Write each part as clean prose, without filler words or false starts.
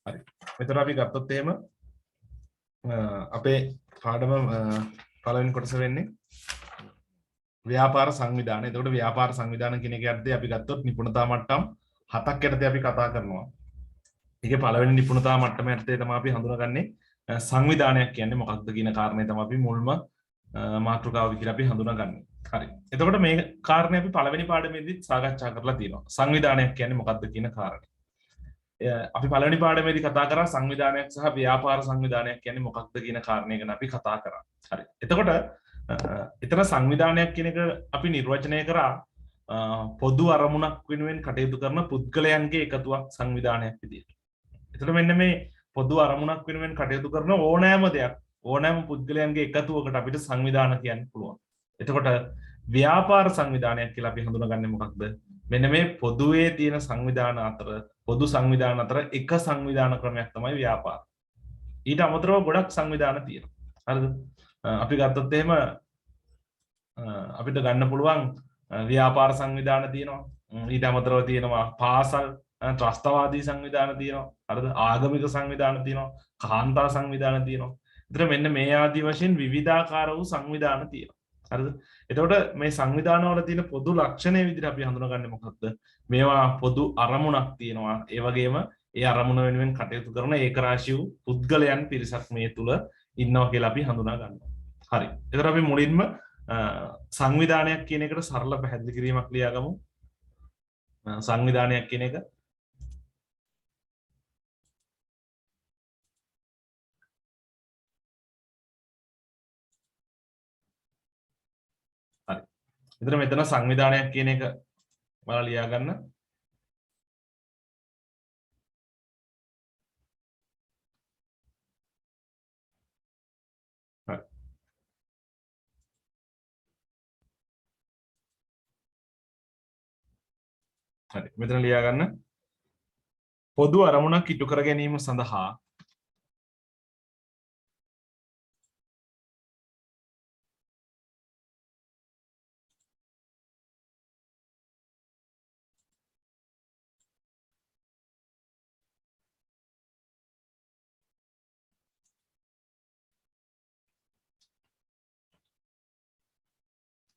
හරි. මෙතන අපි ගත්තොත් එහෙම අපේ පාඩම පළවෙනි කොටස වෙන්නේ ව්‍යාපාර සංවිධානය. එතකොට ව්‍යාපාර සංවිධාන කියන එක යද්දී අපි ගත්තොත් නිපුණතා මට්ටම් 7ක් යටතේ අපි කතා කරනවා. ඒකේ පළවෙනි නිපුණතා මට්ටම යටතේ තමයි අපි හඳුනාගන්නේ සංවිධානයක් කියන්නේ මොකක්ද කියන කාරණේ තමයි අපි මුල්ම මාතෘකාව විදිහට අපි හඳුනාගන්නේ. හරි. එතකොට මේ කාරණේ අපි පළවෙනි පාඩමේදී සාකච්ඡා කරලා තියෙනවා. සංවිධානයක් කියන්නේ මොකක්ද කියන කාරණේ. අපි පළවෙනි පාඩමේදී කතා කරා සංවිධානයක් සහ ව්‍යාපාර සංවිධානයක් කියන්නේ මොකක්ද කියන කාරණය ගැන අපි කතා කරා. හරි. එතකොට එතන සංවිධානයක් කියන එක අපි නිර්වචනය කරා පොදු අරමුණක් වෙනුවෙන් කටයුතු කරන පුද්ගලයන්ගේ එකතුවක් සංවිධානයක් විදිහට. එතකොට මෙන්න මේ පොදු අරමුණක් වෙනුවෙන් කටයුතු කරන ඕනෑම දෙයක් ඕනෑම පුද්ගලයන්ගේ එකතුවකට අපිට සංවිධාන කියන්න පුළුවන්. එතකොට ව්‍යාපාර සංවිධානයක් කියලා අපි හඳුනගන්නේ මොකක්ද? මෙන්න මේ පොදුවේ තියෙන සංවිධාන අතර පොදු සංවිධාන අතර එක සංවිධාන ක්‍රමයක් තමයි ව්‍යාපාර. ඊට අමතරව ගොඩක් සංවිධාන තියෙනවා. හරිද? අපි ගත්තොත් එහෙම අපිට ගන්න පුළුවන් ව්‍යාපාර සංවිධාන තියෙනවා. ඊට අමතරව තියෙනවා පාසල් ත්‍රස්තවාදී සංවිධාන තියෙනවා. හරිද? ආගමික සංවිධාන තියෙනවා. කාන්තා සංවිධාන තියෙනවා. ඒතර මෙන්න මේ ආදී වශයෙන් විවිධාකාර වූ සංවිධාන තියෙනවා. හරිද? එතකොට මේ සංවිධාන වල තියෙන පොදු ලක්ෂණය විදිහට අපි හඳුනගන්නේ මොකක්ද? මේවා පොදු අරමුණක් තියෙනවා. ඒ වගේම ඒ අරමුණ වෙනුවෙන් කටයුතු කරන ඒකරාශී වූ පුද්ගලයන් පිරිසක් මේ තුල ඉන්නවා කියලා අපි හඳුනා ගන්නවා. හරි. එතකොට අපි මුලින්ම සංවිධානයක් කියන එකට සරල පැහැදිලි කිරීමක් ලියාගමු. සංවිධානයක් කියන එක හරි. එතන මෙතන සංවිධානයක් කියන එක බලලා ලියා ගන්න. හරි. හරි. මෙතන ලියා ගන්න. පොදු අරමුණක් ඉටු කර ගැනීම සඳහා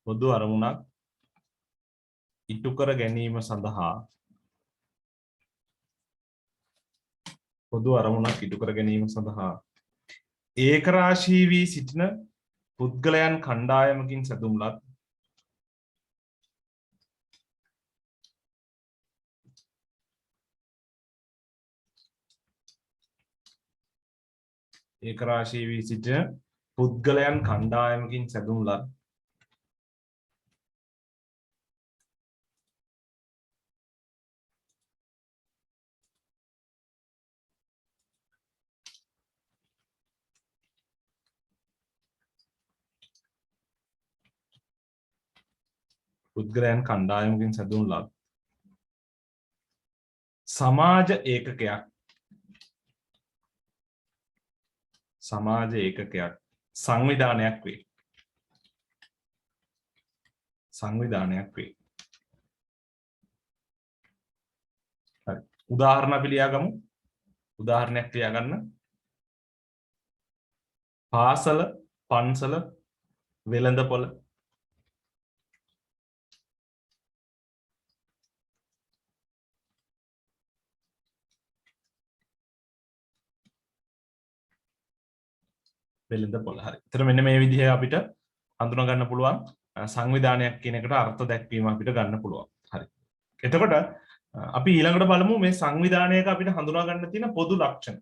පොදු අරමුණක් ඉටු කර ගැනීම සඳහා පොදු අරමුණක් ඉටු කර ගැනීම සඳහා ඒකරාශී වී සිටින පුද්ගලයන් කණ්ඩායමකින් සැදුම්ලත් ඒකරාශී වී සිටින පුද්ගලයන් කණ්ඩායමකින් සැදුම්ලත් පුද්ගලයන් කණ්ඩායමකින් සැදුම්ලත් සමාජ ඒකකයක් සංවිධානයක් වේ. සංවිධානයක් වේ. හරි. උදාහරණ අපි ලියාගමු. උදාහරණයක් ලියාගන්න. පාසල, පන්සල, වෙළඳපොළ වෙළඳපොළ. හරි. ඒතර මෙන්න මේ විදිහේ අපිට හඳුනා ගන්න පුළුවන් සංවිධානයක් කියන එකට අර්ථ දැක්වීම අපිට ගන්න පුළුවන්. හරි. එතකොට අපි ඊළඟට බලමු මේ සංවිධානයක අපිට හඳුනා ගන්න තියෙන පොදු ලක්ෂණ.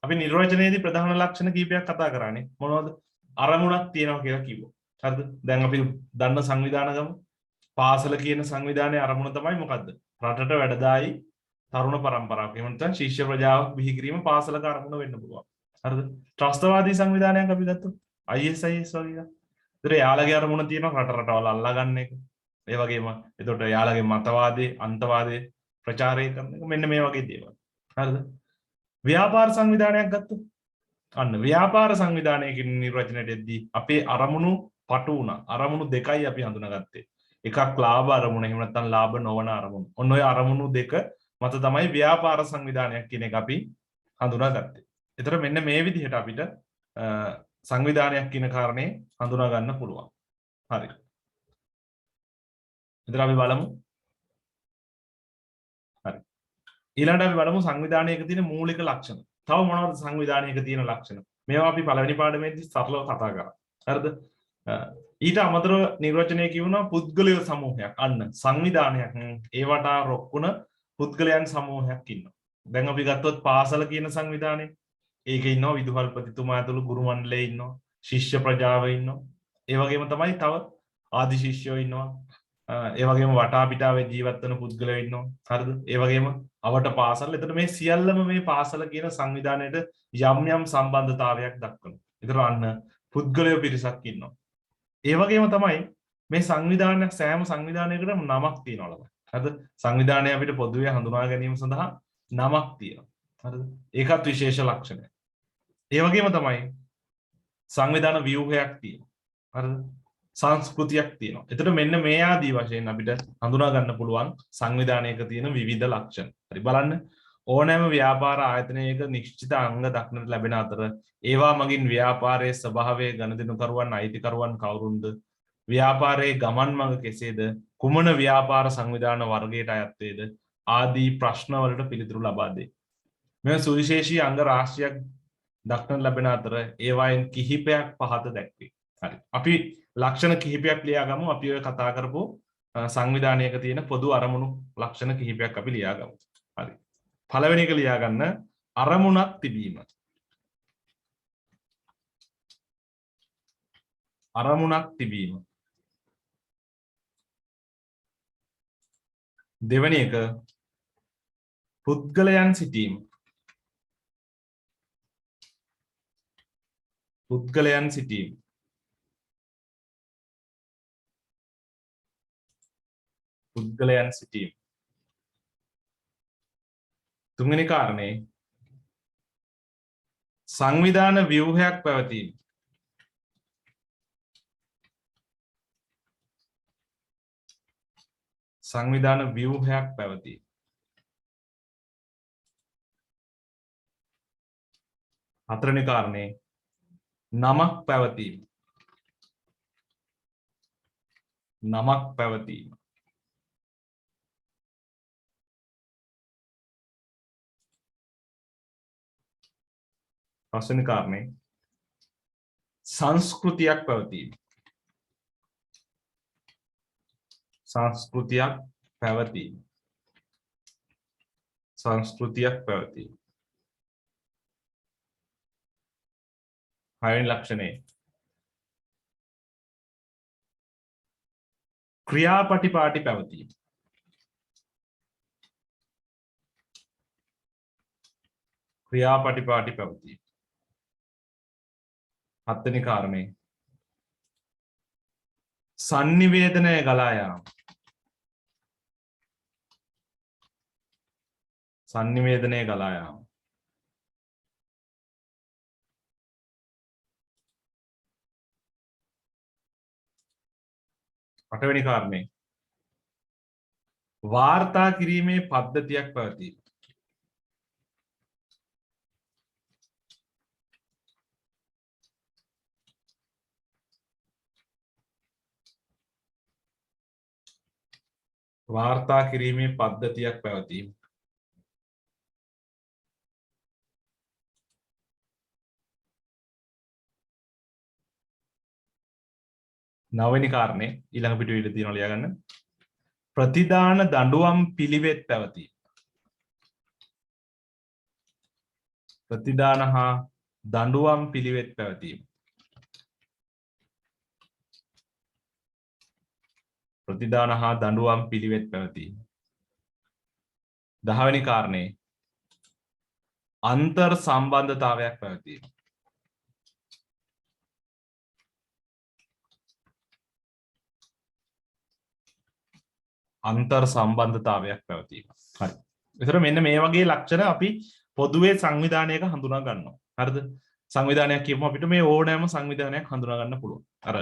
අපි නිර්වචනයේදී ප්‍රධාන ලක්ෂණ කීපයක් කතා කරානේ. මොනවද? අරමුණක් තියෙනවා කියලා කිව්වා. හරිද? දැන් අපි දන්න සංවිධාන ගමු. පාසල කියන සංවිධානයේ අරමුණ තමයි මොකද්ද? රටට වැඩදායි තරුණ පරම්පරාවක්. එහෙම නැත්නම් ශිෂ්‍ය ප්‍රජාවක් බිහි කිරීම පාසලක අරමුණ වෙන්න පුළුවන්. හරිද? ත්‍රස්තවාදී සංවිධානයක් අපි ගත්තොත් ISIS වගේ. ඒතර යාළගේ අරමුණ තියෙනවා රට රටවල් අල්ලා ගන්න එක. ඒ වගේම එතකොට යාළගේ මතවාදේ, අන්තවාදේ ප්‍රචාරය කරන එක මෙන්න මේ වගේ දේවල්. හරිද? ව්‍යාපාර සංවිධානයක් ගත්තොත් අන්න ව්‍යාපාර සංවිධානයකින් නිර්වචනයට එද්දී අපේ අරමුණු පටු වුණා. අරමුණු දෙකයි අපි හඳුනාගත්තේ. එකක් ලාභ අරමුණ, එහෙම නැත්නම් ලාභ නොවන අරමුණ. ඔන්න ඔය අරමුණු දෙක මත තමයි ව්‍යාපාර සංවිධානයක් කියන එක අපි හඳුනාගත්තේ. එතකොට මෙන්න මේ විදිහට අපිට සංවිධානයක් කියන කාරණේ හඳුනා ගන්න පුළුවන්. හරි. එතකොට අපි බලමු. හරි. ඊළඟට අපි බලමු සංවිධානයක තියෙන මූලික ලක්ෂණ. තව මොනවද සංවිධානයක තියෙන ලක්ෂණ? මේවා අපි පළවෙනි පාඩමේදී සරලව කතා කරා. හරිද? ඊට අමතරව නිර්වචනය කියවුණා පුද්ගලය සමූහයක්. අන්න සංවිධානයක් ඒවට රොක්කුණ පුද්ගලයන් සමූහයක් ඉන්නවා. දැන් අපි ගත්තොත් පාසල කියන සංවිධානය. ඒකේ ඉන්නවා විදුහල්පතිතුමා ඇතුළු ගුරු මණ්ඩලයේ ඉන්නවා. ශිෂ්‍ය ප්‍රජාව ඉන්නවා. ඒ වගේම තමයි තව ආදි ශිෂ්‍යයෝ ඉන්නවා. ඒ වගේම වටා පිටාවේ ජීවත් වෙන පුද්ගලයෝ ඉන්නවා. හරිද? ඒ වගේම අවට පාසල්. එතකොට මේ සියල්ලම මේ පාසල කියන සංවිධානයට යම් යම් සම්බන්ධතාවයක් දක්වනවා. ඒතර අන්න පුද්ගලයෝ පිරිසක් ඉන්නවා. ඒ වගේම තමයි මේ සංවිධානයක් සෑම සංවිධානයකටම නමක් තියෙනවා. හරිද? සංවිධානය අපිට පොදුවේ හඳුනා ගැනීම සඳහා නමක් තියෙනවා. හරිද? ඒකත් විශේෂ ලක්ෂණයක්. ඒ වගේම තමයි සංවිධාන ව්‍යුහයක් තියෙනවා. හරිද? සංස්කෘතියක් තියෙනවා. එතකොට මෙන්න මේ ආදී වශයෙන් අපිට හඳුනා ගන්න පුළුවන් සංවිධානයක තියෙන විවිධ ලක්ෂණ. හරි බලන්න. ඕනෑම ව්‍යාපාර ආයතනයක නිශ්චිත අංග දක්නට ලැබෙන අතර ඒවා මගින් ව්‍යාපාරයේ ස්වභාවය ගනුදෙනුකරුවන් අයිතිකරුවන් කවුරුන්ද? ව්‍යාපාරයේ ගමන් මඟ කෙසේද? කුමන ව්‍යාපාර සංවිධාන වර්ගයට අයත් වේද? ආදී ප්‍රශ්න වලට පිළිතුරු ලබා දෙයි. මේ සුවිශේෂී අංග රාශියක් දක්නට ලැබෙන අතර ඒවායින් කිහිපයක් පහත දැක්වේ. හරි. අපි ලක්ෂණ කිහිපයක් ලියාගමු. අපි ඔය කතා කරපු සංවිධානයක තියෙන පොදු අරමුණු ලක්ෂණ කිහිපයක් අපි ලියාගමු. හරි. පළවෙනි එක ලියා ගන්න අරමුණක් තිබීම. අරමුණක් තිබීම. දෙවෙනි එක පුද්ගලයන් සිටීම. පුද්ගලයන් සිටීම. පුද්ගලයන් සිටීම. තුන්වෙනි කාරණේ සංවිධාන ව්‍යුහයක් පැවතීම. සංවිධාන ව්‍යුහයක් පැවතීම. හතරවෙනි කාරණේ නමක් පැවතීම. නමක් පැවතීම. පස්වෙනි කාරණේ සංස්කෘතියක් පැවතීම. සංස්කෘතියක් පැවතීම. සංස්කෘතියක් පැවතීම. හයවෙනි ලක්ෂණය ක්‍රියාපටිපාටි පැවතීම. ක්‍රියාපටිපාටි පැවතීම. හත්වෙනි කාරණේ sannivedanaya ගලා යාම. sannivedanaya ගලා යාම. අටවෙනි කාරණේ වාර්තා කිරීමේ පද්ධතියක් පැවතීම. වාර්තා කිරීමේ පද්ධතියක් පැවතීම. නවවෙනි කාරණේ ඊළඟ පිටුවේ තියෙනවා ලියා ගන්න. ප්‍රතිදාන දඬුවම් පිළිවෙත් පැවතීම. ප්‍රතිදාන හා දඬුවම් පිළිවෙත් පැවතීම. ප්‍රතිදාන හා දඬුවම් පිළිවෙත් පැවතීම. 10 වෙනි කාරණේ අන්තර් සම්බන්ධතාවයක් පැවතීම. අන්තර් සම්බන්ධතාවයක් පැවතීම. හරි. ඒතර මෙන්න මේ වගේ ලක්ෂණ අපි පොදුවේ සංවිධානයක හඳුනා ගන්නවා. හරිද? සංවිධානයක් කියපුවම අපිට මේ ඕනෑම සංවිධානයක් හඳුනා ගන්න පුළුවන්. අර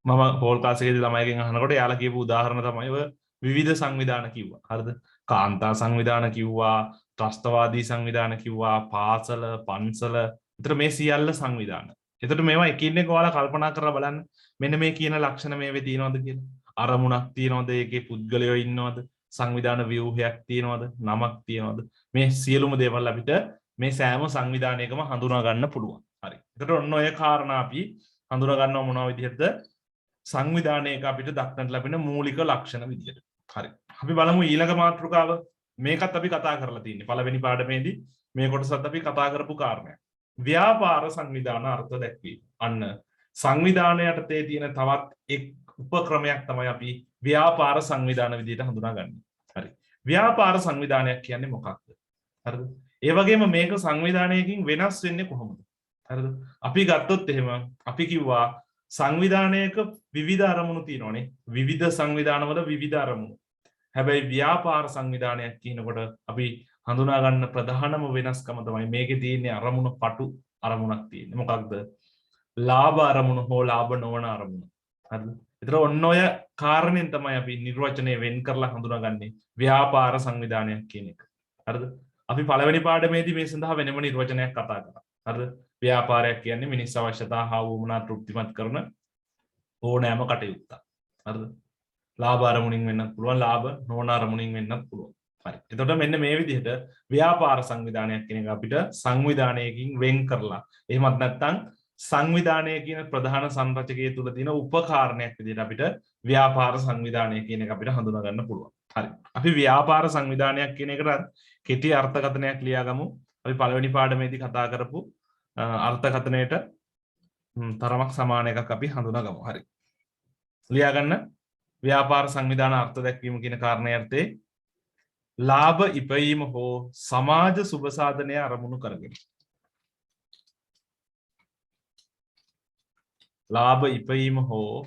මම හෝල් ක්ලාස් එකේදී ළමයිගෙන් අහනකොට යාලා කියපු උදාහරණ තමයි ඔය විවිධ සංවිධාන කිව්වා. හරිද? කාන්තා සංවිධාන කිව්වා, ත්‍රස්තවාදී සංවිධාන කිව්වා, පාසල, පන්සල. ඒතර මේ සියල්ල සංවිධාන. එතකොට මේවා එකින් එක ඔයාලා කල්පනා කරලා බලන්න. මෙන්න මේ කියන ලක්ෂණ මේවේ තියෙනවද කියලා. අරමුණක් තියෙනවද? ඒකේ පුද්ගලයෝ ඉන්නවද? සංවිධාන ව්‍යුහයක් තියෙනවද? නමක් තියෙනවද? මේ සියලුම දේවල් අපිට මේ සෑම සංවිධානයකම හඳුනා ගන්න පුළුවන්. හරි. එතකොට ඔන්න ඔය කාරණා අපි හඳුනා ගන්නවා මොනවා විදිහටද? සංවිධානයක අපිට දක්නට ලැබෙන මූලික ලක්ෂණ විදිහට. හරි. අපි බලමු ඊළඟ මාතෘකාව. මේකත් අපි කතා කරලා තියෙන්නේ. පළවෙනි පාඩමේදී මේ කොටසත් අපි කතා කරපු කාරණයක්. ව්‍යාපාර සංවිධාන අර්ථ දැක්වීම. අන්න සංවිධානය යටතේ තියෙන තවත් එක් උපක්‍රමයක් තමයි අපි ව්‍යාපාර සංවිධාන විදිහට හඳුනාගන්නේ. හරි. ව්‍යාපාර සංවිධානයක් කියන්නේ මොකක්ද? හරිද? ඒ වගේම මේක සංවිධානයකින් වෙනස් වෙන්නේ කොහොමද? හරිද? අපි ගත්තොත් එහෙම අපි කිව්වා සංවිධානයක විවිධ අරමුණු තියෙනවානේ. විවිධ සංවිධානවල විවිධ අරමුණු. හැබැයි ව්‍යාපාර සංවිධානයක් කියනකොට අපි හඳුනා ගන්න ප්‍රධානම වෙනස්කම තමයි මේකේ තියෙන්නේ අරමුණ පටු අරමුණක් තියෙන්නේ. මොකක්ද? ලාභ අරමුණ හෝ ලාභ නොවන අරමුණ. හරිද? ඒතර ඔන්න ඔය කාරණෙන් තමයි අපි නිර්වචනය වෙන් කරලා හඳුනාගන්නේ ව්‍යාපාර සංවිධානයක් කියන එක. හරිද? අපි පළවෙනි පාඩමේදී මේ සඳහා වෙනම නිර්වචනයක් කතා කරා. හරිද? ව්‍යාපාරයක් කියන්නේ මිනිස් අවශ්‍යතා හා වුමනා තෘප්තිමත් කරන ඕනෑම කටයුත්තක්. හරිද? ලාභ අරමුණින් වෙන්නත් පුළුවන්, ලාභ නොවන අරමුණින් වෙන්නත් පුළුවන්. හරි. එතකොට මෙන්න මේ විදිහට ව්‍යාපාර සංවිධානයක් කියන එක අපිට සංවිධානයකින් වෙන් කරලා එහෙමත් නැත්නම් සංවිධානය කියන ප්‍රධාන සංරචකයේ තුල තියෙන උපකාරණයක් විදිහට අපිට ව්‍යාපාර සංවිධානය කියන එක අපිට හඳුනා ගන්න පුළුවන්. හරි. අපි ව්‍යාපාර සංවිධානයක් කියන එකට කෙටි අර්ථකථනයක් ලියාගමු. අපි පළවෙනි පාඩමේදී කතා කරපු අර්ථකථනයට තරමක් සමාන එකක් අපි හඳුනාගමු. හරි. ලියාගන්න. ව්‍යාපාර සංවිධාන අර්ථ දැක්වීම කියන කාරණය අර්ථේ ලාභ ඉපයීම හෝ සමාජ සුබ සාධනය අරමුණු කරගෙන. ලාභ ඉපයීම හෝ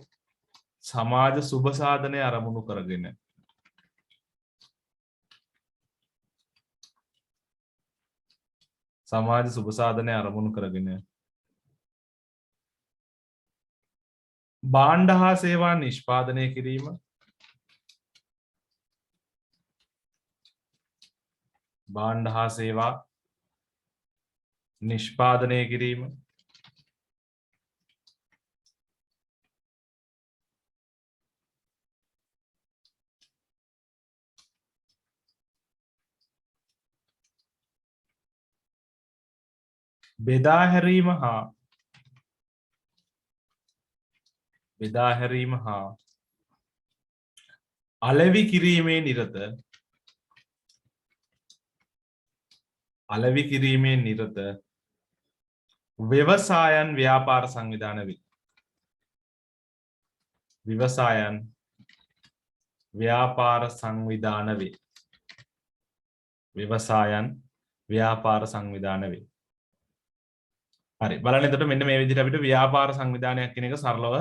සමාජ සුබ සාධනය අරමුණු කරගෙන. සමාජ සුබ සාධනය අරමුණු කරගෙන භාණ්ඩ හා සේවා නිෂ්පාදනය කිරීම. භාණ්ඩ හා සේවා නිෂ්පාදනය කිරීම. බෙදා හැරීම හා අලෙවි කිරීමේ නිරත ව්‍යවසායන් ව්‍යාපාර සංවිධාන වේ. ව්‍යවසායන් ව්‍යාපාර සංවිධාන වේ. ව්‍යවසායන් ව්‍යාපාර සංවිධාන වේ. හරි. බලන්න එතකොට මෙන්න මේ විදිහට අපිට ව්‍යාපාර සංවිධානයක් කියන එක සරලව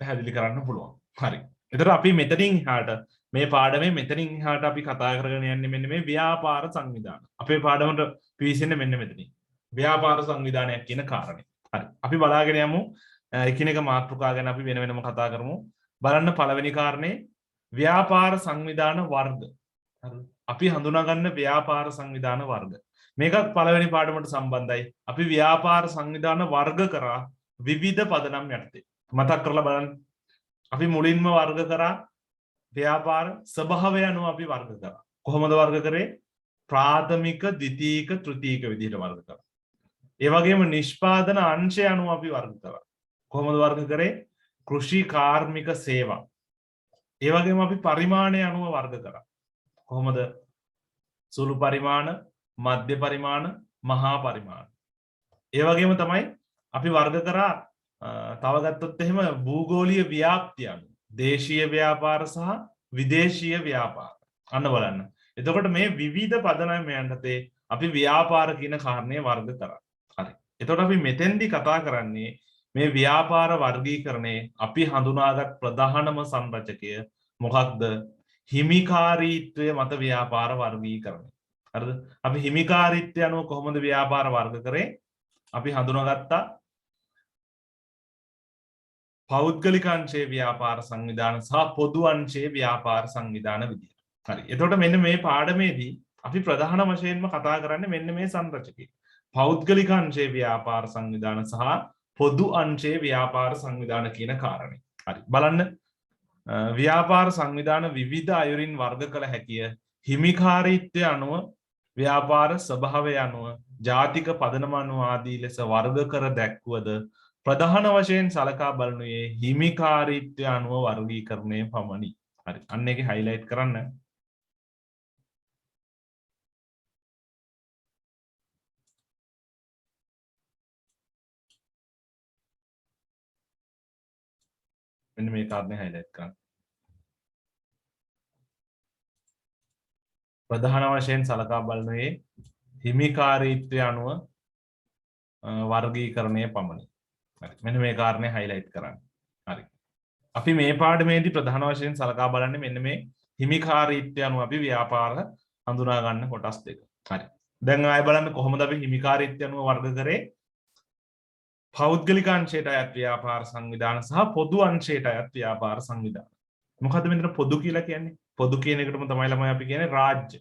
පැහැදිලි කරන්න පුළුවන්. හරි. එතකොට අපි මෙතනින් එහාට මේ පාඩමේ මෙතනින් එහාට අපි කතා කරගෙන යන්නේ මෙන්න මේ ව්‍යාපාර සංවිධාන. අපේ පාඩමට පිවිසෙන්නේ මෙන්න මෙතනින්. ව්‍යාපාර සංවිධානයක් කියන කාරණේ. හරි. අපි බලාගෙන යමු. එකිනෙක මාතෘකා ගැන අපි වෙන වෙනම කතා කරමු. බලන්න පළවෙනි කාරණේ ව්‍යාපාර සංවිධාන වර්ග. හරි. අපි හඳුනා ගන්න ව්‍යාපාර සංවිධාන වර්ග. මේකත් පළවෙනි පාඩමට සම්බන්ධයි. අපි ව්‍යාපාර සංවිධාන වර්ග කරා විවිධ පදනම් යටතේ. මතක් කරලා බලන්න. අපි මුලින්ම වර්ග කරා ව්‍යාපාර ස්වභාවය අනුව අපි වර්ග කරා. කොහොමද වර්ග කරේ? ප්‍රාථමික, ද්විතීයික, තෘතීයික විදිහට වර්ග කරා. ඒ වගේම නිෂ්පාදන අංශය අනුව අපි වර්ග කරා. කොහොමද වර්ග කරේ? කෘෂි, කාර්මික, සේවා. ඒ වගේම අපි පරිමාණය අනුව වර්ග කරා. කොහොමද? සුළු පරිමාණ, මධ්‍ය පරිමාණ, මහා පරිමාණ. ඒ වගේම තමයි අපි වර්ග කරා තව ගත්තොත් එහෙම භූගෝලීය ව්‍යාප්තිය අනුව දේශීය ව්‍යාපාර සහ විදේශීය ව්‍යාපාර. අන්න බලන්න. එතකොට මේ විවිධ පදනම් යටතේ අපි ව්‍යාපාර කියන කාරණේ වර්ග කරා. හරි. එතකොට අපි මෙතෙන්දී කතා කරන්නේ මේ ව්‍යාපාර වර්ගීකරණේ අපි හඳුනාගත් ප්‍රධානම සංරචකය මොකක්ද? හිමිකාරීත්වය මත ව්‍යාපාර වර්ගීකරණය. හරිද? අපි හිමිකාරීත්වය අනුව කොහොමද ව්‍යාපාර වර්ග කරේ? අපි හඳුනාගත්තා පෞද්ගලික අංශයේ ව්‍යාපාර සංවිධාන සහ පොදු අංශයේ ව්‍යාපාර සංවිධාන විදියට. හරි. එතකොට මෙන්න මේ පාඩමේදී අපි ප්‍රධාන වශයෙන්ම කතා කරන්නේ මෙන්න මේ සංරචකය. පෞද්ගලික අංශයේ ව්‍යාපාර සංවිධාන සහ පොදු අංශයේ ව්‍යාපාර සංවිධාන කියන කාරණේ. හරි. බලන්න ව්‍යාපාර සංවිධාන විවිධ අයුරින් වර්ග කළ හැකිය. හිමිකාරීත්වය අනුව ව්‍යාපාර ස්වභාවය අනුව ජාතික පදනම අනුව ආදී ලෙස වර්ග කර දැක්වුවද ප්‍රධාන වශයෙන් සලකා බලනුයේ හිමිකාරීත්වය අනුව වර්ගීකරණය පමණි. හරි. අන්න ඒක highlight කරන්න. මෙන්න මේ කාරණේ highlight කරන්න. ප්‍රධාන වශයෙන් සලකා බලනුයේ හිමිකාරීත්වය අනුව වර්ගීකරණය පමණි. හරි. මෙන්න මේ කාරණේ highlight කරන්න. හරි. අපි මේ පාඩමේදී ප්‍රධාන වශයෙන් සලකා බලන්නේ මෙන්න මේ හිමිකාරීත්වය අනුව අපි ව්‍යාපාර හඳුනා ගන්න කොටස් දෙක. හරි. දැන් ආයෙ බලන්න කොහොමද අපි හිමිකාරීත්වය අනුව වර්ග කරේ? පෞද්ගලික අංශයට අයත් ව්‍යාපාර සංවිධාන සහ පොදු අංශයට අයත් ව්‍යාපාර සංවිධාන. මොකද්ද මෙතන පොදු කියලා කියන්නේ? පොදු කියන එකටම තමයි ළමයි අපි කියන්නේ රාජ්‍ය.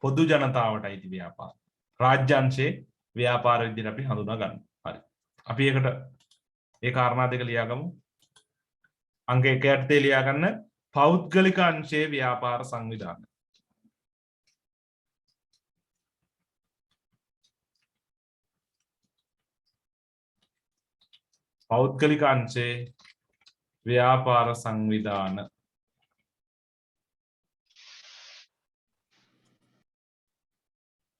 පොදු ජනතාවට අයිති ව්‍යාපාර. රාජ්‍ය අංශයේ ව්‍යාපාර විදිහට අපි හඳුනා ගන්නවා. හරි. අපි ඒකට ඒ කාරණා දෙක ලියාගමු. අංක 1 යටතේ ලියා ගන්න පෞද්ගලික අංශයේ ව්‍යාපාර සංවිධාන. පෞද්ගලික අංශයේ ව්‍යාපාර සංවිධාන.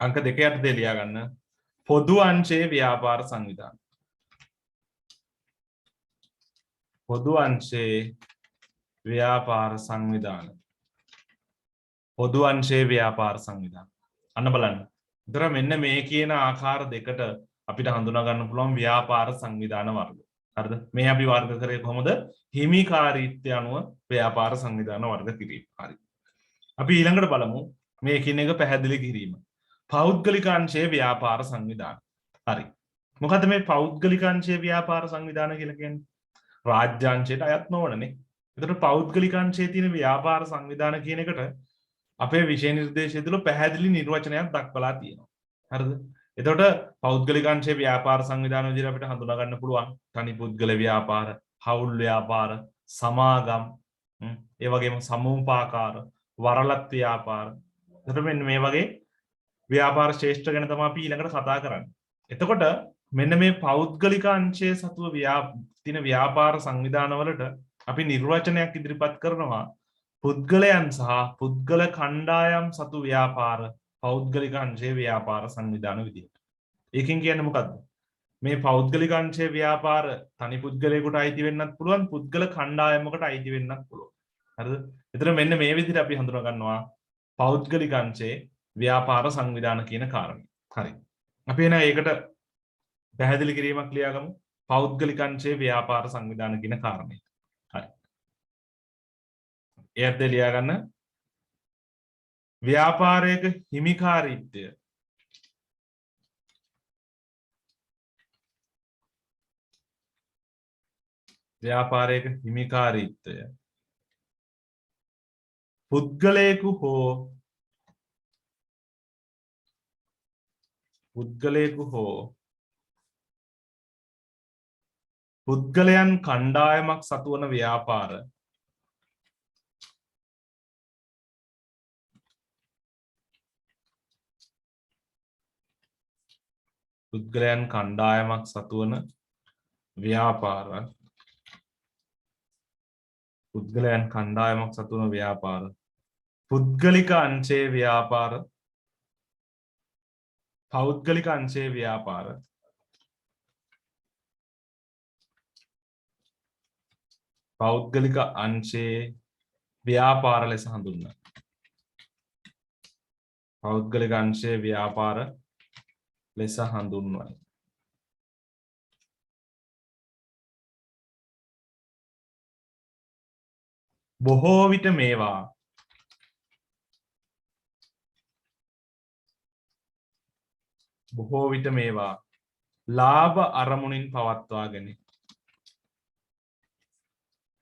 අංක 2 යටතේ ලියා ගන්න පොදු අංශයේ ව්‍යාපාර සංවිධාන. පොදු අංශයේ ව්‍යාපාර සංවිධාන. පොදු අංශයේ ව්‍යාපාර සංවිධාන. අන්න බලන්න. ඒතර මෙන්න මේ කියන ආකාර දෙකට අපිට හඳුනා ගන්න පුළුවන් ව්‍යාපාර සංවිධාන වර්ග. හරිද? මේ අපි වර්ග කරේ කොහොමද? හිමිකාරීත්වය අනුව ව්‍යාපාර සංවිධාන වර්ග කිරීම. හරි. අපි ඊළඟට බලමු මේ කියන එක පැහැදිලි කිරීම. පෞද්ගලික අංශයේ ව්‍යාපාර සංවිධාන. හරි. මොකද මේ පෞද්ගලික අංශයේ ව්‍යාපාර සංවිධාන කියලා කියන්නේ? රාජ්‍ය අංශයට අයත් නොවනනේ. එතකොට පෞද්ගලික අංශයේ තියෙන ව්‍යාපාර සංවිධාන කියන එකට අපේ විෂය නිර්දේශය තුළ පැහැදිලි නිර්වචනයක් දක්වලා තියෙනවා. හරිද? එතකොට පෞද්ගලික අංශයේ ව්‍යාපාර සංවිධාන විදිහට අපිට හඳුනා ගන්න පුළුවන් තනි පුද්ගල ව්‍යාපාර, හවුල් ව්‍යාපාර, සමාගම්, ඒ වගේම සමූපාකාර, වරලත් ව්‍යාපාර. එතකොට මෙන්න මේ වගේ ව්‍යාපාර ශ්‍රේෂ්ඨ ගැන තමයි අපි ඊළඟට කතා කරන්නේ. එතකොට මෙන්න මේ පෞද්ගලික අංශයේ සතුව තියෙන ව්‍යාපාර සංවිධාන වලට අපි නිර්වචනයක් ඉදිරිපත් කරනවා පුද්ගලයන් සහ පුද්ගල කණ්ඩායම් සතු ව්‍යාපාර පෞද්ගලික අංශයේ ව්‍යාපාර සංවිධාන විදිහට. ඒකෙන් කියන්නේ මොකද්ද? මේ පෞද්ගලික අංශයේ ව්‍යාපාර තනි පුද්ගලයෙකුට අයිති වෙන්නත් පුළුවන්, පුද්ගල කණ්ඩායමකට අයිති වෙන්නත් පුළුවන්. හරිද? එතන මෙන්න මේ විදිහට අපි හඳුනා ගන්නවා පෞද්ගලික අංශයේ ව්‍යාපාර සංවිධාන කියන කාරණේ. හරි. අපි එන ඒකට පැහැදිලි කිරීමක් ලියාගමු. පෞද්ගලික අංශයේ ව්‍යාපාර සංවිධාන කියන කාරණේ. හරි. ඒත් ලියා ගන්න ව්‍යාපාරයක හිමිකාරීත්වය ව්‍යාපාරයක හිමිකාරීත්වය පුද්ගලයෙකු හෝ පුද්ගලයන් කණ්ඩායමක් සතුවන ව්‍යාපාර පුද්ගලයන් කණ්ඩායමක් සතුවන ව්‍යාපාර පුද්ගලයන් කණ්ඩායමක් සතුවන ව්‍යාපාර පුද්ගලික අංශයේ ව්‍යාපාර පෞද්ගලික අංශයේ ව්‍යාපාර පෞද්ගලික අංශයේ ව්‍යාපාර ලෙස හඳුන්වනවා. පෞද්ගලික අංශයේ ව්‍යාපාර ලෙස හඳුන්වයි. බොහෝ විට මේවා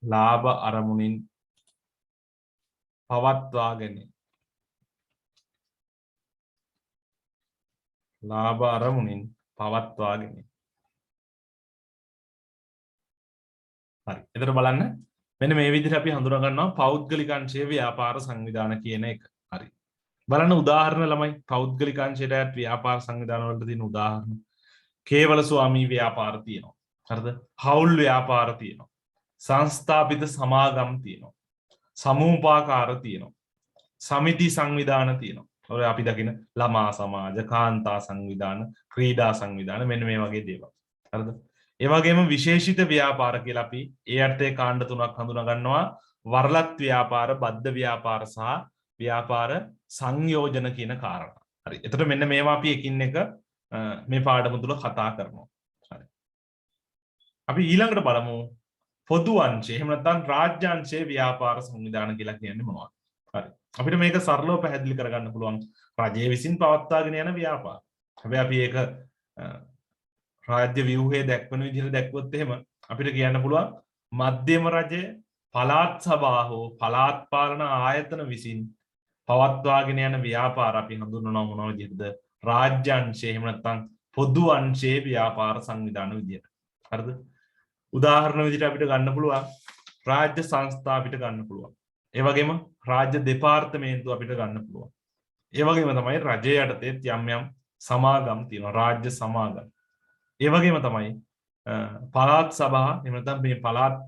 ලාභ අරමුණින් පවත්වාගෙන ලාභ අරමුණින් පවත්වාගෙන. හරි. එතකොට බලන්න මෙන්න මේ විදිහට අපි හඳුනා ගන්නවා පෞද්ගලික අංශයේ ව්‍යාපාර සංවිධාන කියන එක. හරි. බලන්න උදාහරණ ළමයි පෞද්ගලික අංශයට අයත් ව්‍යාපාර සංවිධාන වලට තියෙන උදාහරණ. කේවල ස්වාමී ව්‍යාපාර තියෙනවා. හරිද? හවුල් ව්‍යාපාර තියෙනවා. සංස්ථාපිත සමාගම් තියෙනවා. සමූපාකාර තියෙනවා. සමිති සංවිධාන තියෙනවා. ඔය අපි දකින ළමා සමාජ, කාන්තා සංවිධාන, ක්‍රීඩා සංවිධාන මෙන්න මේ වගේ දේවල්. හරිද? ඒ වගේම විශේෂිත ව්‍යාපාර කියලා අපි ඒ අර්ථයේ කාණ්ඩ තුනක් හඳුනා ගන්නවා. වරලත් ව්‍යාපාර, බද්ධ ව්‍යාපාර සහ ව්‍යාපාර සංයෝජන කියන කාරණා. හරි. එතකොට මෙන්න මේවා අපි එකින් එක මේ පාඩම තුල කතා කරනවා. හරි. අපි ඊළඟට බලමු පොදු අංශය. එහෙම නැත්නම් රාජ්‍ය අංශයේ ව්‍යාපාර සංවිධාන කියලා කියන්නේ මොනවද? හරි. අපිට මේක සරලව පැහැදිලි කරගන්න පුළුවන්. රජය විසින් පවත්වාගෙන යන ව්‍යාපාර. හැබැයි අපි ඒක රාජ්‍ය ව්‍යුහයේ දැක්වන විදිහට දැක්වුවොත් එහෙම අපිට කියන්න පුළුවන් මධ්‍යම රජය, පළාත් සභා හෝ පළාත් පාලන ආයතන විසින් පවත්වාගෙන යන ව්‍යාපාර අපි හඳුන්වනවා මොන විදිහටද? රාජ්‍ය අංශය එහෙම නැත්නම් පොදු අංශයේ ව්‍යාපාර සංවිධාන විදිහට. හරිද? උදාහරණ විදිහට අපිට ගන්න පුළුවන් රාජ්‍ය සංස්ථා අපිට ගන්න පුළුවන්. ඒ වගේම රාජ්‍ය දෙපාර්තමේන්තු අපිට ගන්න පුළුවන්. ඒ වගේම තමයි රජය යටතේ යම් යම් සමාගම් තියෙනවා. රාජ්‍ය සමාගම්. ඒ වගේම තමයි පළාත් සභා එහෙම නැත්නම් මේ පළාත්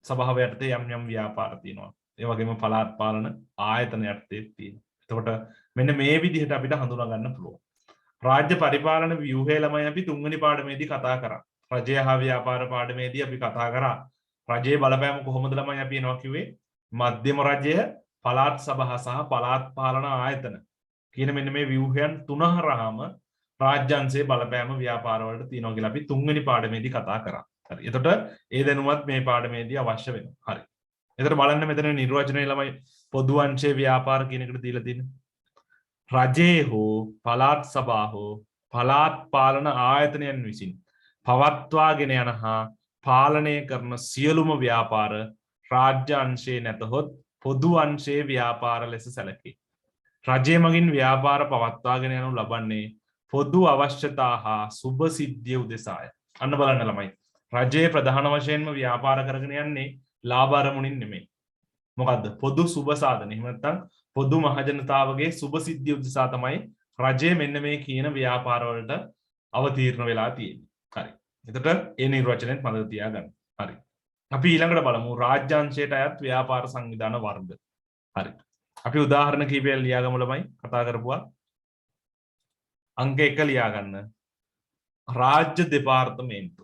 සභාව යටතේ යම් යම් ව්‍යාපාර තියෙනවා. ඒ වගේම පළාත් පාලන ආයතන යටතේ තියෙනවා. එතකොට මෙන්න මේ විදිහට අපිට හඳුනා ගන්න පුළුවන්. රාජ්‍ය පරිපාලන ව්‍යුහය ළමයි අපි තුන්වෙනි පාඩමේදී කතා කරා. රජය හා ව්‍යාපාර පාඩමේදී අපි කතා කරා රජයේ බලපෑම කොහොමද ළමයි අපි එනවා කිව්වේ මධ්‍යම රජය, පළාත් සභා සහ පළාත් පාලන ආයතන කියන මෙන්න මේ ව්‍යුහයන් තුන හරහාම රාජ්‍යංශයේ බලපෑම ව්‍යාපාර වලට තියෙනවා කියලා අපි තුන්වෙනි පාඩමේදී කතා කරා. හරි. එතකොට ඒ දැනුමත් මේ පාඩමේදී අවශ්‍ය වෙනවා. හරි. එතකොට බලන්න මෙතන නිර්වචනය ළමයි පොදු අංශයේ ව්‍යාපාර කියන එකට දීලා තියෙන්නේ. රජයේ හෝ පළාත් සභා හෝ පළාත් පාලන ආයතනයන් විසින් පවත්වාගෙන යන හා පාලනය කරන සියලුම ව්‍යාපාර රාජ්‍ය අංශයේ නැතහොත් පොදු අංශයේ ව්‍යාපාර ලෙස සැලකේ. රජය මගින් ව්‍යාපාර පවත්වාගෙන යනු ලබන්නේ පොදු අවශ්‍යතා හා සුබ සිද්ධිය උදෙසාය. අන්න බලන්න ළමයි. රජයේ ප්‍රධාන වශයෙන්ම ව්‍යාපාර කරගෙන යන්නේ ලාභ අරමුණින් නෙමෙයි. මොකද්ද? පොදු සුබ සාධන. එහෙම නැත්නම් පොදු මහජනතාවගේ සුබ සිද්ධිය උදෙසා තමයි රජය මෙන්න මේ කියන ව්‍යාපාර වලට අවතීර්ණ වෙලා තියෙන්නේ. හරි. එතකොට ඒ නිර්වචනයත් මතක තියාගන්න. හරි. අපි ඊළඟට බලමු රාජ්‍යාංශයට අයත් ව්‍යාපාර සංවිධාන වර්ග. හරි. අපි උදාහරණ කීපයක් ලියාගමු ළමයි කතා කරපුවා. අංක 1 ලියා ගන්න. රාජ්‍ය දෙපාර්තමේන්තු.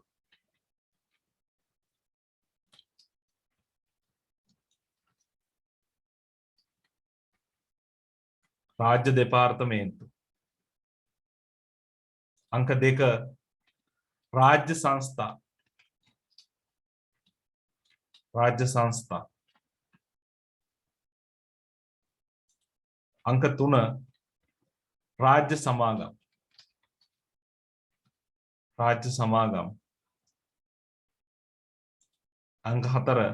රාජ්‍ය දෙපාර්තමේන්තු. අංක 2 රාජ්‍ය සංස්ථා. රාජ්‍ය සංස්ථා. අංක 3 රාජ්‍ය සමාගම්. රාජ්‍ය සමාගම්. අංක 4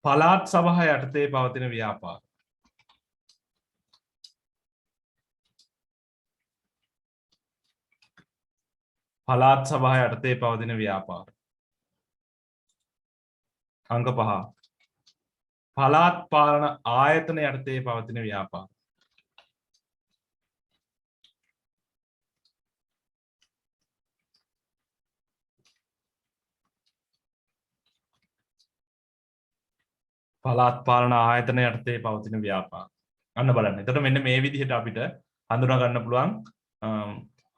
පළාත් සභා යටතේ පවතින ව්‍යාපාර. පළාත් සභා යටතේ පවතින ව්‍යාපාර. අංක 5 පළාත් පාලන ආයතන යටතේ පවතින ව්‍යාපාර. පළාත් පාලන ආයතන යටතේ පවතින ව්‍යාපාර. අන්න බලන්න. එතකොට මෙන්න මේ විදිහට අපිට හඳුනා ගන්න පුළුවන්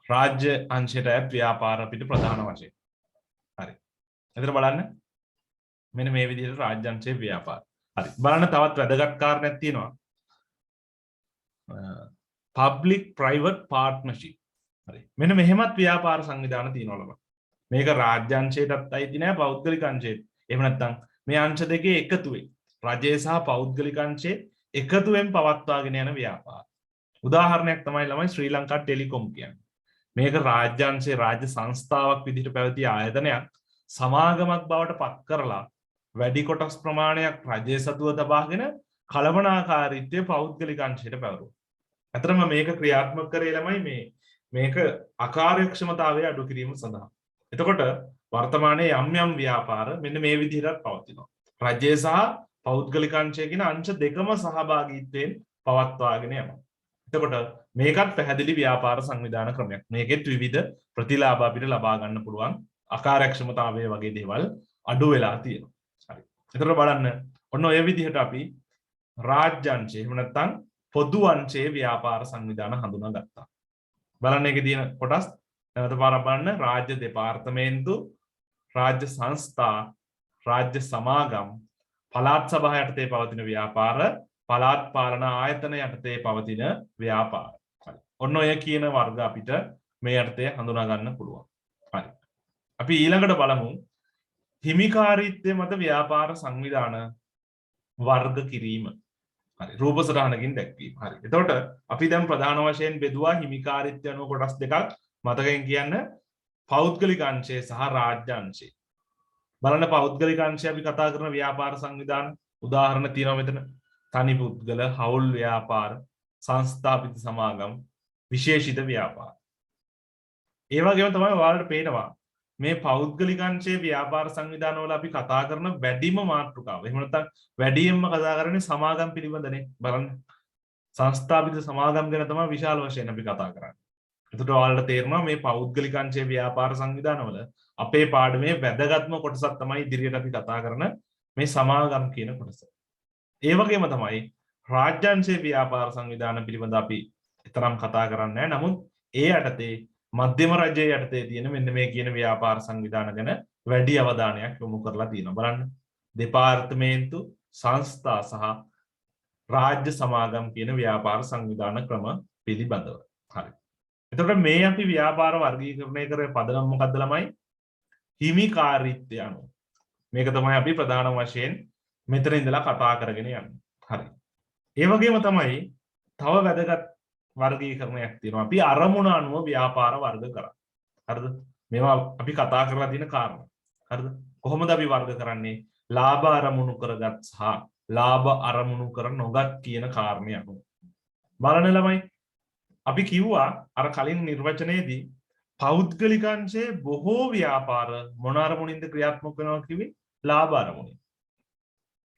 රාජ්‍ය අංශයට අයත් ව්‍යාපාර අපිට ප්‍රධාන වශයෙන්. හරි. එතකොට බලන්න මෙන්න මේ විදිහට රාජ්‍ය අංශයේ ව්‍යාපාර. හරි. බලන්න තවත් වැදගත් කාරණයක් තියෙනවා. public private partnership. හරි. මෙන්න මෙහෙමත් ව්‍යාපාර සංවිධාන තියෙනවා. මේක රාජ්‍ය අංශයටත් අයිති නෑ පෞද්ගලික අංශයට. එහෙම නැත්නම් මේ අංශ දෙකේ එකතුවේ රජය සහ පෞද්ගලික අංශයේ එකතුවෙන් පවත්වාගෙන යන ව්‍යාපාර. උදාහරණයක් තමයි ළමයි ශ්‍රී ලංකා ටෙලිකොම් කියන්නේ. මේක රාජ්‍ය අංශයේ රාජ්‍ය සංස්ථාවක් විදිහට පැවති ආයතනයක් සමාගමක් බවට පත් කරලා වැඩි කොටස් ප්‍රමාණයක් රජයේ සතුව තබාගෙන කළමනාකාරීත්වය පෞද්ගලික අංශයට පැවරුවා. අතරම මේක ක්‍රියාත්මක කරේ ළමයි මේක අකාර්යක්ෂමතාවය අඩු කිරීම සඳහා. එතකොට වර්තමානයේ යම් යම් ව්‍යාපාර මෙන්න මේ විදිහට පවතිනවා. රජය සහ පෞද්ගලික අංශය කියන අංශ දෙකම සහභාගීත්වයෙන් පවත්වාගෙන යනවා. එතකොට මේකත් පැහැදිලි ව්‍යාපාර සංවිධාන ක්‍රමයක්. මේකෙත් විවිධ ප්‍රතිලාභ අපිට ලබා ගන්න පුළුවන් අකාර්යක්ෂමතාවය වගේ දේවල් අඩු වෙලා තියෙනවා. හරි. එතකොට බලන්න ඔන්න ඔය විදිහට අපි රාජ්‍ය අංශය එහෙම නැත්නම් පොදු අංශයේ ව්‍යාපාර සංවිධාන හඳුනා ගත්තා. බලන්න ඒකේ තියෙන කොටස් නැවත පාරක් බලන්න. රාජ්‍ය දෙපාර්තමේන්තු, රාජ්‍ය සංස්ථා, රාජ්‍ය සමාගම්, පළාත් සභා යටතේ පවතින ව්‍යාපාර, පළාත් පාලන ආයතන යටතේ පවතින ව්‍යාපාර. හරි. ඔන්න ඔය කියන වර්ග අපිට මේ යටතේ හඳුනා ගන්න පුළුවන්. හරි. අපි ඊළඟට බලමු හිමිකාරීත්වය මත ව්‍යාපාර සංවිධාන වර්ග කිරීම. හරි. රූප සටහනකින් දැක්වීම. හරි. එතකොට අපි දැන් ප්‍රධාන වශයෙන් බෙදුවා හිමිකාරීත්වය අනුව කොටස් දෙකක්. මතකයෙන් කියන්න පෞද්ගලික අංශය සහ රාජ්‍ය අංශය. බලන්න පෞද්ගලික අංශය අපි කතා කරන ව්‍යාපාර සංවිධාන උදාහරණ තියෙනවා මෙතන. තනි පුද්ගල, හවුල් ව්‍යාපාර, සංස්ථාපිත සමාගම්, විශේෂිත ව්‍යාපාර. ඒ වගේම තමයි ඔයාලට පේනවා මේ පෞද්ගලික අංශයේ ව්‍යාපාර සංවිධාන වල අපි කතා කරන වැඩිම මාතෘකාව. එහෙම නැත්නම් වැඩියෙන්ම කතා කරන්නේ සමාගම් පිළිබඳනේ. බලන්න. සංස්ථාපිත සමාගම් ගැන තමයි විශාල වශයෙන් අපි කතා කරන්නේ. එතකොට ඔයාලට තේරෙනවා මේ පෞද්ගලික අංශයේ ව්‍යාපාර සංවිධාන වල අපේ පාඩමේ වැදගත්ම කොටසක් තමයි ඉදිරියට අපි කතා කරන මේ සමාගම් කියන කොටස. ඒ වගේම තමයි රාජ්‍ය අංශයේ ව්‍යාපාර සංවිධාන පිළිබඳ අපි තරම් කතා කරන්නේ නැහැ. නමුත් ඒ යටතේ මධ්‍යම රජයේ යටතේ තියෙන මෙන්න මේ කියන ව්‍යාපාර සංවිධාන ගැන වැඩි අවධානයක් යොමු කරලා තියෙනවා. බලන්න. දෙපාර්තමේන්තු, සංස්ථා සහ රාජ්‍ය සමාගම් කියන ව්‍යාපාර සංවිධාන ක්‍රම පිළිබඳව. හරි. එතකොට මේ අපි ව්‍යාපාර වර්ගීකරණය කරේ පදනම මොකද්ද ළමයි? හිමිකාරීත්වය අනුව. මේක තමයි අපි ප්‍රධාන වශයෙන් මෙතන ඉඳලා කතා කරගෙන යන්නේ. හරි. ඒ වගේම තමයි තව වැදගත් වර්ගීකරණයක් තියෙනවා. අපි අරමුණ අනුව ව්‍යාපාර වර්ග කරා. හරිද? මේවා අපි කතා කරලා තියෙන කාරණා. හරිද? කොහොමද අපි වර්ග කරන්නේ? ලාභ අරමුණු කරගත් සහ ලාභ අරමුණු කර නොගත් කියන කාරණේ අනුව. බලන්න ළමයි. අපි කිව්වා අර කලින් නිර්වචනයේදී පෞද්ගලික අංශයේ බොහෝ ව්‍යාපාර මොන අරමුණින්ද ක්‍රියාත්මක වෙනවා කිව්වේ? ලාභ අරමුණින්.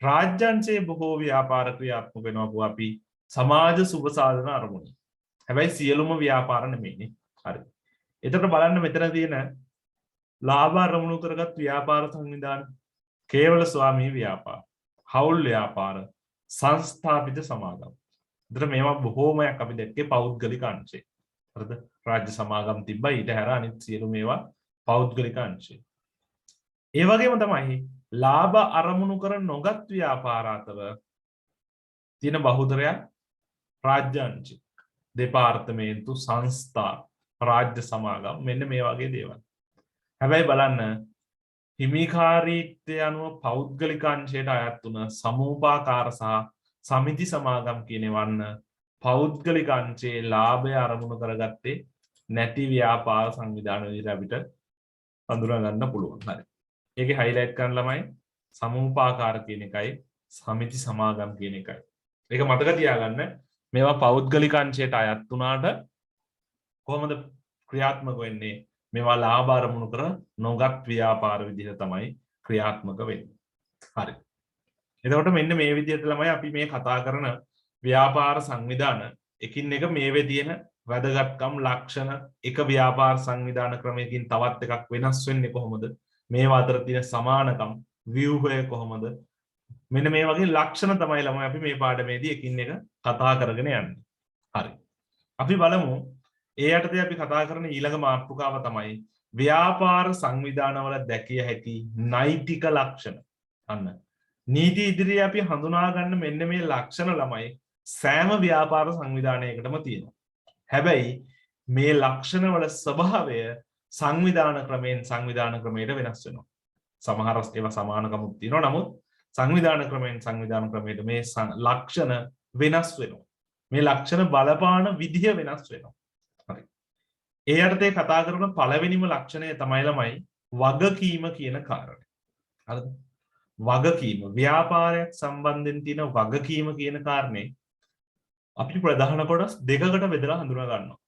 රාජ්‍ය අංශයේ බොහෝ ව්‍යාපාර ක්‍රියාත්මක වෙනවා අපි සමාජ සුබ සාධන අරමුණින්. හැබැයි සියලුම ව්‍යාපාර නෙමෙයිනේ. හරි. එතකොට බලන්න මෙතන තියෙන ලාභ අරමුණු කරගත් ව්‍යාපාර සංවිධාන කේවල ස්වාමී ව්‍යාපාර, හවුල් ව්‍යාපාර, සංස්ථාපිත සමාගම්. එතකොට මේවා බොහෝමයක් අපි දැක්කේ පෞද්ගලික අංශේ. හරිද? රාජ්‍ය සමාගම් තිබ්බා ඊට හැර අනිත් සියලු මේවා පෞද්ගලික අංශේ. ඒ වගේම තමයි ලාභ අරමුණු කර නොගත් ව්‍යාපාර අතර තියෙන බහුතරයක් රාජ්‍ය අංශේ. දෙපාර්තමේන්තු, සංස්ථා, රාජ්‍ය සමාගම් මෙන්න මේ වගේ දේවල්. හැබැයි බලන්න හිමිකාරීත්වය අනුව පෞද්ගලික අංශයට අයත් වුණ සමූපාකාර සහ සමිති සමාගම් කියන වන්න පෞද්ගලික අංශයේ ලාභය අරමුණු කරගත්තේ නැති ව්‍යාපාර සංවිධාන විදිහට අපිට හඳුනා ගන්න පුළුවන්. හරි. ඒකේ හයිලයිට් කරන ළමයි සමූපාකාර කියන එකයි සමිති සමාගම් කියන එකයි. ඒක මතක තියාගන්න. මේවා පෞද්ගලික අංශයට අයත් වුණාට කොහොමද ක්‍රියාත්මක වෙන්නේ? මේවා ලාභ අරමුණු කර නොගත් ව්‍යාපාර විදිහට තමයි ක්‍රියාත්මක වෙන්නේ. හරි. එතකොට මෙන්න මේ විදිහට ළමයි අපි මේ කතා කරන ව්‍යාපාර සංවිධාන එකින් එක මේවේ තියෙන වැදගත්කම් ලක්ෂණ එක ව්‍යාපාර සංවිධාන ක්‍රමයකින් තවත් එකක් වෙනස් වෙන්නේ කොහොමද? මේවා අතර තියෙන සමානකම් ව්‍යුහය කොහොමද? මෙන්න මේ වගේ ලක්ෂණ තමයි ළමයි අපි මේ පාඩමේදී එකින් එක කතා කරගෙන යන්නේ. හරි. අපි බලමු ඒ යටතේ අපි කතා කරන ඊළඟ මාතෘකාව තමයි ව්‍යාපාර සංවිධානවල දැකිය හැකි නෛතික ලක්ෂණ. අන්න. නීති ඉදිරියේ අපි හඳුනා ගන්න මෙන්න මේ ලක්ෂණ ළමයි සෑම ව්‍යාපාර සංවිධානයකටම තියෙනවා. හැබැයි මේ ලක්ෂණ වල ස්වභාවය සංවිධාන ක්‍රමයෙන් සංවිධාන ක්‍රමයට වෙනස් වෙනවා. සමහර ඒවා සමානකමුත් තියෙනවා. නමුත් සංවිධාන ක්‍රමයෙන් සංවිධාන ක්‍රමයට මේ ලක්ෂණ වෙනස් වෙනවා. මේ ලක්ෂණ බලපාන විදිහ වෙනස් වෙනවා. හරි. ඒ යටතේ කතා කරන පළවෙනිම ලක්ෂණය තමයි ළමයි වගකීම කියන කාරණය. හරිද? වගකීම ව්‍යාපාරයක් සම්බන්ධයෙන් තියෙන වගකීම කියන කාරණේ අපි ප්‍රධාන කොටස් දෙකකට බෙදලා හඳුනා ගන්නවා.